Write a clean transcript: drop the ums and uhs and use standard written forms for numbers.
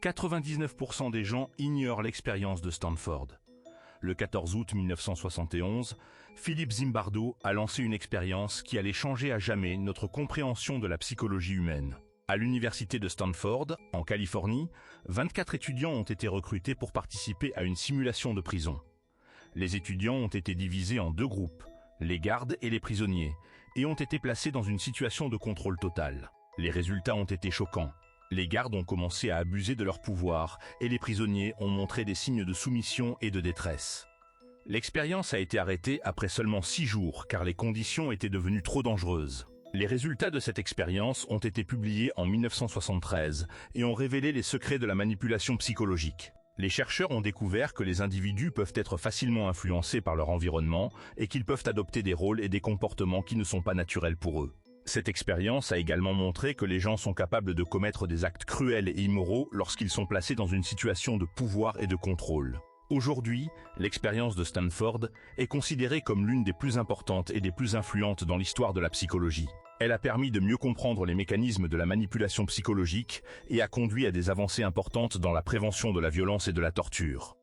99% des gens ignorent l'expérience de Stanford. Le 14 août 1971, Philippe Zimbardo a lancé une expérience qui allait changer à jamais notre compréhension de la psychologie humaine. À l'université de Stanford, en Californie, 24 étudiants ont été recrutés pour participer à une simulation de prison. Les étudiants ont été divisés en deux groupes, les gardes et les prisonniers, et ont été placés dans une situation de contrôle total. Les résultats ont été choquants. Les gardes ont commencé à abuser de leur pouvoir et les prisonniers ont montré des signes de soumission et de détresse. L'expérience a été arrêtée après seulement 6 jours car les conditions étaient devenues trop dangereuses. Les résultats de cette expérience ont été publiés en 1973 et ont révélé les secrets de la manipulation psychologique. Les chercheurs ont découvert que les individus peuvent être facilement influencés par leur environnement et qu'ils peuvent adopter des rôles et des comportements qui ne sont pas naturels pour eux. Cette expérience a également montré que les gens sont capables de commettre des actes cruels et immoraux lorsqu'ils sont placés dans une situation de pouvoir et de contrôle. Aujourd'hui, l'expérience de Stanford est considérée comme l'une des plus importantes et des plus influentes dans l'histoire de la psychologie. Elle a permis de mieux comprendre les mécanismes de la manipulation psychologique et a conduit à des avancées importantes dans la prévention de la violence et de la torture.